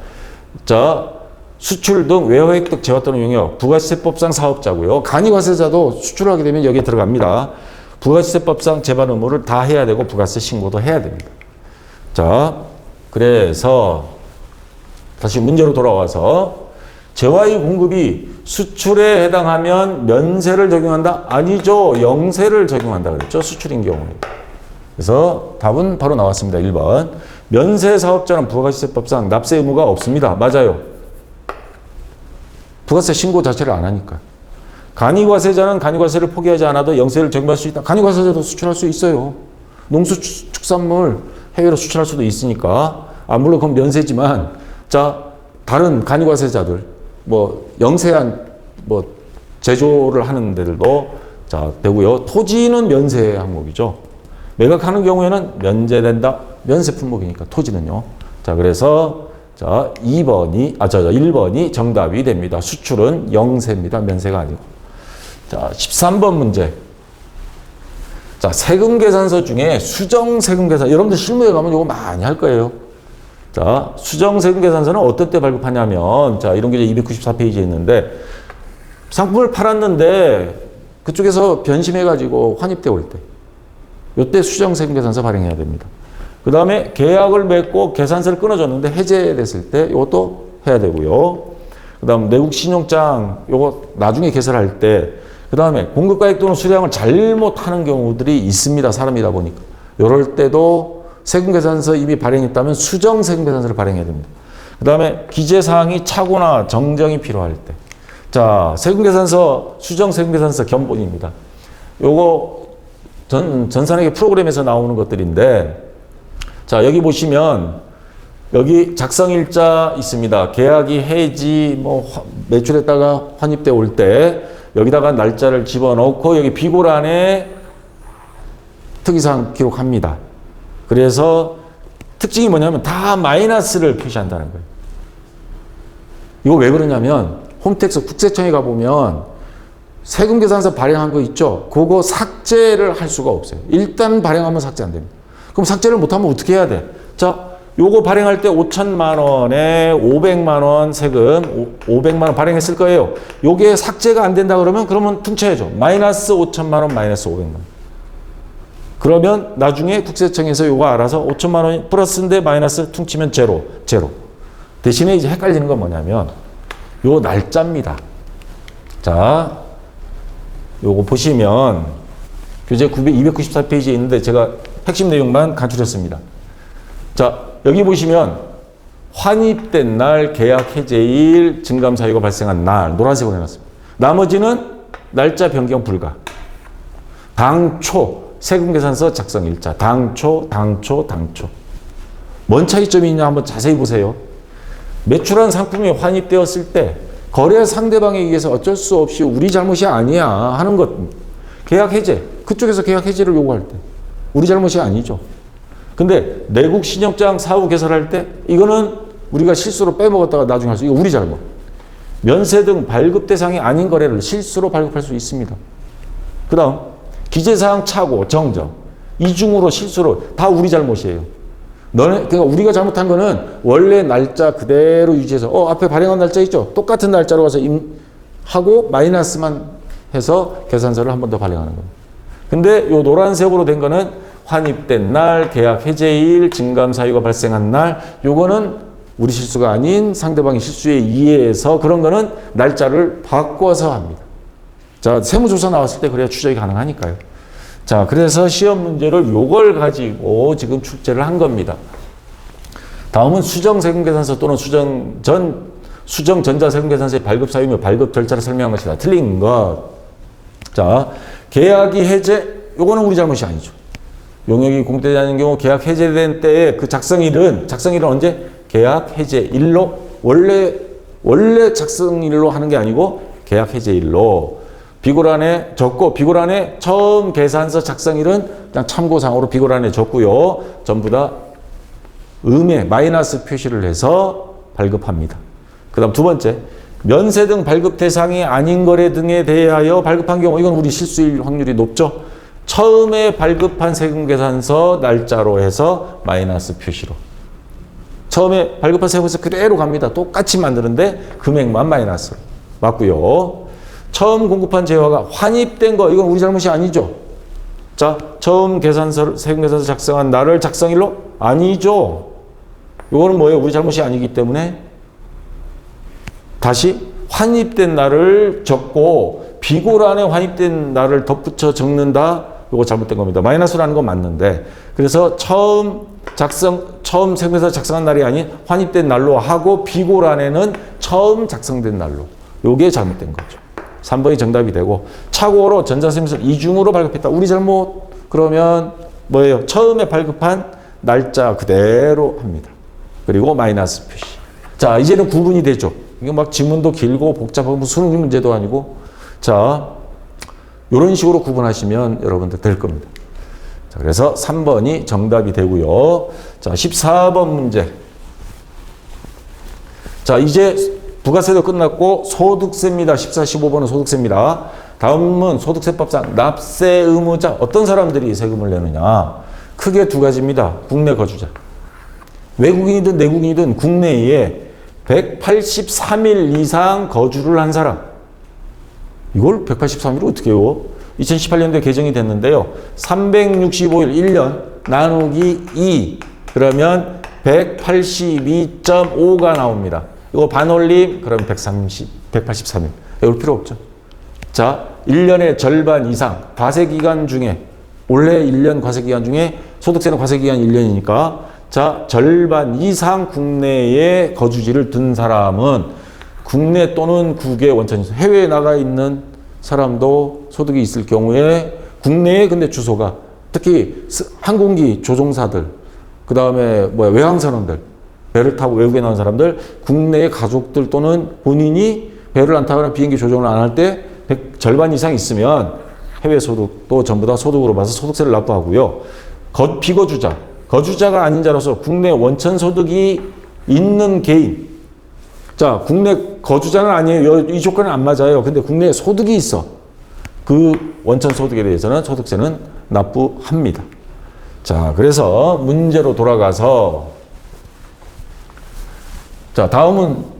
자, 수출 등 외화 획득 재화 또는 용역, 부가세법상 사업자고요. 간이과세자도 수출을 하게 되면 여기에 들어갑니다. 부가세법상 재반 의무를 다 해야 되고 부가세 신고도 해야 됩니다. 자, 그래서 다시 문제로 돌아와서 재화의 공급이 수출에 해당하면 면세를 적용한다? 아니죠. 영세를 적용한다 그랬죠. 수출인 경우에. 그래서 답은 바로 나왔습니다. 1번. 면세 사업자는 부가세법상 납세 의무가 없습니다. 맞아요. 부가세 신고 자체를 안 하니까. 간이과세자는 간이과세를 포기하지 않아도 영세를 적용할 수 있다. 간이과세자도 수출할 수 있어요. 농수축산물 해외로 수출할 수도 있으니까. 물론 그건 면세지만, 자, 다른 간이과세자들, 영세한, 제조를 하는 데들도, 자, 되고요. 토지는 면세 항목이죠. 매각하는 경우에는 면제된다. 면세 품목이니까, 토지는요. 자, 그래서, 자, 1번이 정답이 됩니다. 수출은 영세입니다. 면세가 아니고. 자, 13번 문제. 자, 세금계산서 중에 수정세금계산, 여러분들 실무에 가면 이거 많이 할 거예요. 자, 수정세금계산서는 어떤 때 발급하냐면, 자, 이런 게 이제 294페이지에 있는데, 상품을 팔았는데, 그쪽에서 변심해가지고 환입돼 올 때, 요때 수정세금계산서 발행해야 됩니다. 그 다음에 계약을 맺고 계산서를 끊어줬는데 해제됐을 때 이것도 해야 되고요. 그 다음 내국신용장 요거 나중에 개설할 때, 그 다음에 공급가액 또는 수량을 잘못하는 경우들이 있습니다. 사람이다 보니까. 요럴 때도 세금계산서 이미 발행했다면 수정세금계산서를 발행해야 됩니다. 그 다음에 기재사항이 착오나 정정이 필요할 때. 자, 세금계산서, 수정세금계산서 견본입니다. 요거 전산회계 프로그램에서 나오는 것들인데, 자, 여기 보시면 여기 작성일자 있습니다. 계약이 해지, 매출했다가 환입돼 올 때 여기다가 날짜를 집어넣고 여기 비고란에 특이사항 기록합니다. 그래서 특징이 뭐냐면 다 마이너스를 표시한다는 거예요. 이거 왜 그러냐면 홈택스 국세청에 가보면 세금계산서 발행한 거 있죠? 그거 삭제를 할 수가 없어요. 일단 발행하면 삭제 안 됩니다. 그럼 삭제를 못하면 어떻게 해야 돼? 자, 요거 발행할 때 5천만 원에 500만 원 세금, 500만 원 발행했을 거예요. 요게 삭제가 안 된다 그러면 퉁쳐야죠. 마이너스 5천만 원, 마이너스 500만 원. 그러면 나중에 국세청에서 요거 알아서 5천만 원이 플러스인데 마이너스 퉁치면 제로. 대신에 이제 헷갈리는 건 뭐냐면 요 날짜입니다. 자, 요거 보시면 교재 294페이지에 있는데 제가 핵심 내용만 간추렸습니다. 자, 여기 보시면 환입된 날, 계약 해제일, 증감 사유가 발생한 날 노란색으로 해놨습니다. 나머지는 날짜 변경 불가. 당초 세금계산서 작성일자. 당초. 뭔 차이점이 있냐 한번 자세히 보세요. 매출한 상품이 환입되었을 때 거래 상대방에 의해서 어쩔 수 없이 우리 잘못이 아니야 하는 것. 계약 해제. 그쪽에서 계약 해제를 요구할 때 우리 잘못이 아니죠. 근데 내국 신용장 사후 개설할 때 이거는 우리가 실수로 빼먹었다가 나중에 할 수, 이거 우리 잘못. 면세 등 발급 대상이 아닌 거래를 실수로 발급할 수 있습니다. 그 다음 기재사항 착오, 정정. 이중으로 실수로 다 우리 잘못이에요. 그러니까 우리가 잘못한 거는 원래 날짜 그대로 유지해서 앞에 발행한 날짜 있죠? 똑같은 날짜로 가서 하고 마이너스만 해서 계산서를 한 번 더 발행하는 겁니다. 근데 요 노란색으로 된 거는 환입된 날, 계약 해제일, 증감 사유가 발생한 날, 요거는 우리 실수가 아닌 상대방의 실수에 의해서 그런 거는 날짜를 바꿔서 합니다. 자, 세무조사 나왔을 때 그래야 추적이 가능하니까요. 자, 그래서 시험 문제를 요걸 가지고 지금 출제를 한 겁니다. 다음은 수정세금계산서 또는 수정전자세금계산서의 발급 사유며 발급 절차를 설명한 것이다. 틀린 것. 자, 계약이 해제, 요거는 우리 잘못이 아니죠. 용역이 공개되지 않은 경우 계약 해제된 때에 그 작성일은 언제? 계약 해제일로, 원래 작성일로 하는 게 아니고 계약 해제일로 비고란에 적고, 비고란에 처음 계산서 작성일은 그냥 참고상으로 비고란에 적고요. 전부 다 음에 마이너스 표시를 해서 발급합니다. 그 다음 두 번째, 면세 등 발급 대상이 아닌 거래 등에 대하여 발급한 경우, 이건 우리 실수일 확률이 높죠. 처음에 발급한 세금계산서 날짜로 해서 마이너스 표시로. 처음에 발급한 세금계산서 그대로 갑니다. 똑같이 만드는데 금액만 마이너스로. 맞고요. 처음 공급한 재화가 환입된 거, 이건 우리 잘못이 아니죠. 자, 처음 세금계산서 작성한 날을 작성일로? 아니죠. 이거는 뭐예요? 우리 잘못이 아니기 때문에 다시 환입된 날을 적고 비고란에 환입된 날을 덧붙여 적는다. 이거 잘못된 겁니다. 마이너스라는 건 맞는데, 그래서 처음 세금계산서 작성한 날이 아닌 환입된 날로 하고 비고란에는 처음 작성된 날로. 요게 잘못된 거죠. 3번이 정답이 되고, 착오로 전자세금서 이중으로 발급했다. 우리 잘못. 그러면 뭐예요? 처음에 발급한 날짜 그대로 합니다. 그리고 마이너스 표시. 자, 이제는 구분이 되죠. 이게 막 지문도 길고 복잡하고 수능 문제도 아니고. 자, 이런 식으로 구분하시면 여러분들 될 겁니다. 자, 그래서 3번이 정답이 되고요. 자, 14번 문제. 자, 이제 부가세도 끝났고 소득세입니다. 14, 15번은 소득세입니다. 다음은 소득세법상 납세 의무자. 어떤 사람들이 세금을 내느냐. 크게 두 가지입니다. 국내 거주자. 외국인이든 내국인이든 국내에 183일 이상 거주를 한 사람. 이걸 183일을 어떻게 해요? 2018년도에 개정이 됐는데요. 365일 1년 나누기 2. 그러면 182.5가 나옵니다. 이거 반올림, 그럼 183일. 이럴 필요 없죠. 자, 1년의 절반 이상, 과세기간 중에, 올해 1년 과세기간 중에 소득세는 과세기간 1년이니까, 자, 절반 이상 국내에 거주지를 둔 사람은 국내 또는 국외 원천이 있어요. 해외에 나가 있는 사람도 소득이 있을 경우에 국내에 근데 주소가, 특히 항공기 조종사들, 그 다음에 외항선원들, 배를 타고 외국에 나온 사람들, 국내의 가족들 또는 본인이 배를 안 타거나 비행기 조종을 안 할 때 절반 이상 있으면 해외 소득도 전부 다 소득으로 봐서 소득세를 납부하고요. 비거주자, 거주자가 아닌 자로서 국내 원천 소득이 있는 개인. 자, 국내 거주자는 아니에요. 이 조건은 안 맞아요. 근데 국내에 소득이 있어. 그 원천 소득에 대해서는 소득세는 납부합니다. 자, 그래서 문제로 돌아가서, 자, 다음은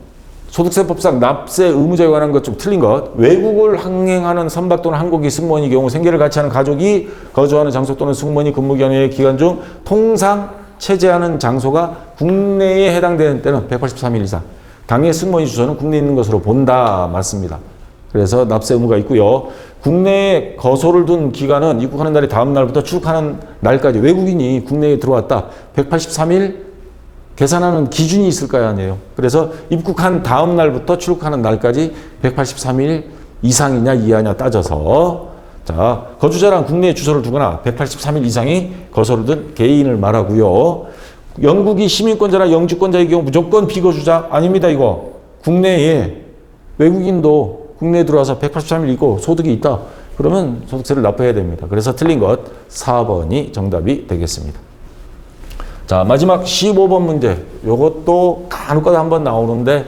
소득세법상 납세 의무자에 관한 것 좀 틀린 것. 외국을 항행하는 선박 또는 항공기 승무원의 경우 생계를 같이 하는 가족이 거주하는 장소 또는 승무원이 근무기간의 기간 중 통상 체재하는 장소가 국내에 해당되는 때는 183일 이상. 당해 승무원의 주소는 국내에 있는 것으로 본다. 맞습니다. 그래서 납세 의무가 있고요. 국내에 거소를 둔 기간은 입국하는 날의 다음 날부터 출국하는 날까지. 외국인이 국내에 들어왔다. 183일 계산하는 기준이 있을 거 아니에요. 그래서 입국한 다음 날부터 출국하는 날까지 183일 이상이냐 이하냐 따져서, 자, 거주자랑 국내에 주소를 두거나 183일 이상이 거소를 둔 개인을 말하고요. 영국이 시민권자나 영주권자의 경우 무조건 비거주자 아닙니다. 이거 국내에 외국인도 국내에 들어와서 183일 있고 소득이 있다. 그러면 소득세를 납부해야 됩니다. 그래서 틀린 것 4번이 정답이 되겠습니다. 자, 마지막 15번 문제. 요것도 간혹가다 한번 나오는데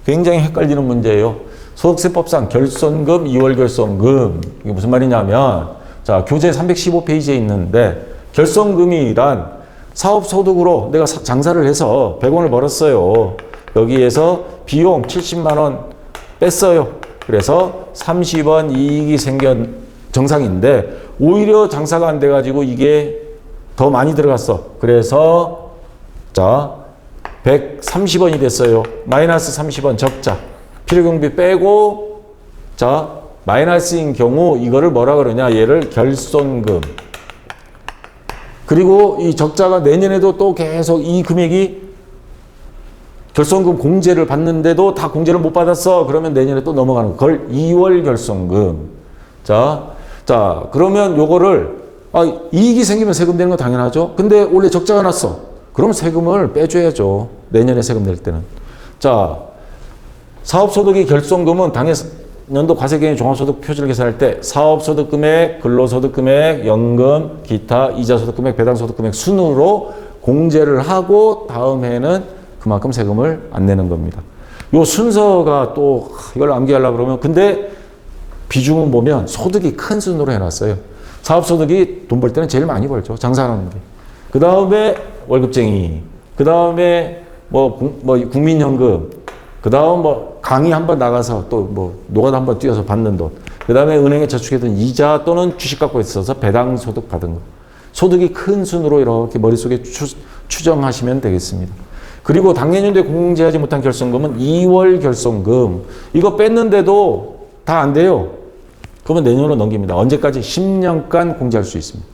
굉장히 헷갈리는 문제예요. 소득세법상 결손금, 2월 결손금. 이게 무슨 말이냐면, 자, 교재 315페이지에 있는데, 결손금이란 사업소득으로 내가 장사를 해서 100원을 벌었어요. 여기에서 비용 70만원 뺐어요. 그래서 30원 이익이 생긴 정상인데, 오히려 장사가 안 돼가지고 이게 더 많이 들어갔어. 그래서 자, 130원이 됐어요. 마이너스 30원 적자. 필요경비 빼고, 자, 마이너스인 경우 이거를 뭐라 그러냐? 얘를 결손금. 그리고 이 적자가 내년에도 또 계속 이 금액이 결손금 공제를 받는데도 다 공제를 못 받았어. 그러면 내년에 또 넘어가는 거. 그걸 2월 결손금. 자, 그러면 요거를, 이익이 생기면 세금 내는 거 당연하죠. 근데 원래 적자가 났어. 그럼 세금을 빼줘야죠. 내년에 세금 낼 때는. 자, 사업소득의 결손금은 당연도 과세경의 종합소득 표준을 계산할 때 사업소득 금액, 근로소득 금액, 연금, 기타, 이자소득 금액, 배당소득 금액 순으로 공제를 하고 다음 해에는 그만큼 세금을 안 내는 겁니다. 요 순서가 또 이걸 암기하려고 그러면 근데 비중은 보면 소득이 큰 순으로 해놨어요. 사업소득이 돈 벌 때는 제일 많이 벌죠. 장사하는 게. 그 다음에 월급쟁이. 그 다음에 국민연금. 그 다음 강의 한번 나가서 또 노가다 한번 뛰어서 받는 돈. 그 다음에 은행에 저축해둔 이자 또는 주식 갖고 있어서 배당소득 받은 거. 소득이 큰 순으로 이렇게 머릿속에 추정하시면 되겠습니다. 그리고 당년도에 공제하지 못한 결손금은 2월 결손금. 이거 뺐는데도 다 안 돼요. 그러면 내년으로 넘깁니다. 언제까지? 10년간 공제할 수 있습니다.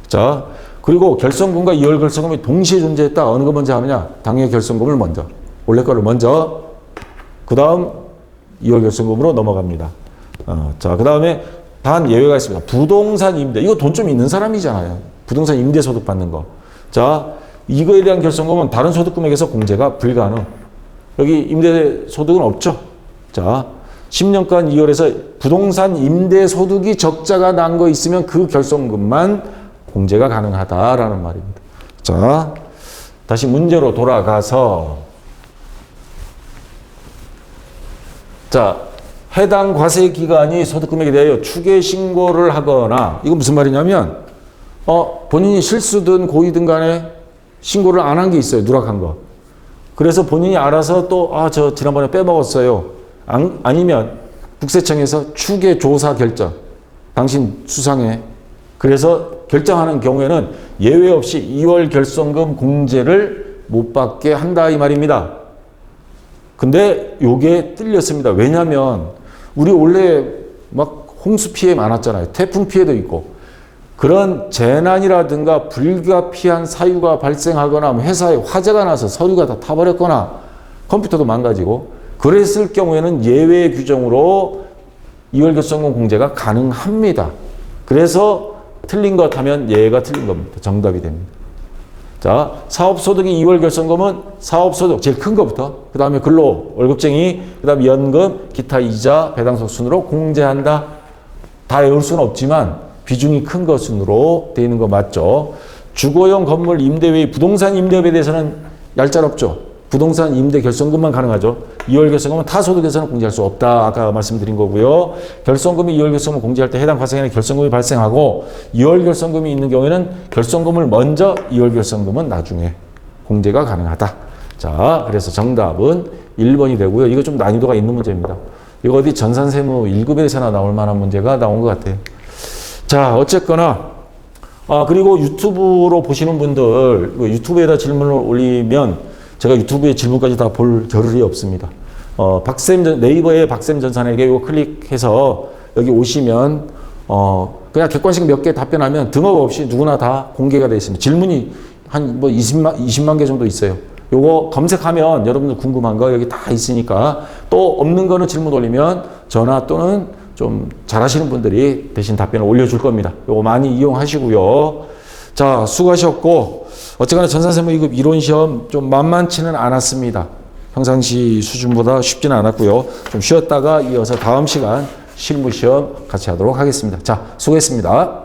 자, 그리고 결손금과 2월 결손금이 동시에 존재했다. 어느 거 먼저 하느냐? 당해 결손금을 먼저. 원래 거를 먼저. 그 다음 2월 결손금으로 넘어갑니다. 자, 그 다음에 단 예외가 있습니다. 부동산 임대. 이거 돈 좀 있는 사람이잖아요. 부동산 임대 소득 받는 거. 자, 이거에 대한 결손금은 다른 소득 금액에서 공제가 불가능. 여기 임대 소득은 없죠. 자, 10년간 2월에서 부동산 임대 소득이 적자가 난 거 있으면 그 결손금만 공제가 가능하다라는 말입니다. 자, 다시 문제로 돌아가서 자, 해당 과세 기간이 소득 금액에 대하여 추계 신고를 하거나 이건 무슨 말이냐면 본인이 실수든 고의든 간에 신고를 안 한 게 있어요. 누락한 거. 그래서 본인이 알아서 또 저 지난번에 빼먹었어요. 아니면 국세청에서 추계 조사 결정. 당신 수상해. 그래서 결정하는 경우에는 예외 없이 2월 결손금 공제를 못 받게 한다 이 말입니다. 근데 요게 뜰렸습니다. 왜냐면 우리 원래 막 홍수 피해 많았잖아요. 태풍 피해도 있고. 그런 재난이라든가 불가피한 사유가 발생하거나 회사에 화재가 나서 서류가 다 타버렸거나 컴퓨터도 망가지고 그랬을 경우에는 예외 규정으로 2월 결손금 공제가 가능합니다. 그래서 틀린 것 하면 예가 틀린 겁니다. 정답이 됩니다. 자, 사업소득이 2월 결손금은 사업소득 제일 큰 것부터 그 다음에 근로, 월급쟁이, 그 다음에 연금, 기타 이자, 배당소득 순으로 공제한다. 다 외울 수는 없지만 비중이 큰 것으로 되어 있는 거 맞죠? 주거용 건물 임대 외의 부동산 임대업에 대해서는 얄짤 없죠? 부동산 임대 결손금만 가능하죠? 2월 결손금은 타 소득에서는 공제할 수 없다. 아까 말씀드린 거고요. 결손금이 2월 결손금을 공제할 때 해당 과세기간에 결손금이 발생하고 2월 결손금이 있는 경우에는 결손금을 먼저 2월 결손금은 나중에 공제가 가능하다. 자, 그래서 정답은 1번이 되고요. 이거 좀 난이도가 있는 문제입니다. 이거 어디 전산세무 1급에서나 나올 만한 문제가 나온 것 같아요. 자, 어쨌거나 그리고 유튜브로 보시는 분들 유튜브에다 질문을 올리면 제가 유튜브에 질문까지 다 볼 겨를이 없습니다. 네이버에 박쌤 전산에게 이거 클릭해서 여기 오시면 그냥 객관식 몇 개 답변하면 등업 없이 누구나 다 공개가 되어 있습니다. 질문이 한 20만 개 정도 있어요. 요거 검색하면 여러분들 궁금한 거 여기 다 있으니까 또 없는 거는 질문 올리면 전화 또는 좀 잘하시는 분들이 대신 답변을 올려줄 겁니다. 요거 많이 이용하시고요. 자, 수고하셨고 어쨌거나 전산세무 2급 이론시험 좀 만만치는 않았습니다. 평상시 수준보다 쉽지는 않았고요. 좀 쉬었다가 이어서 다음 시간 실무시험 같이 하도록 하겠습니다. 자, 수고했습니다.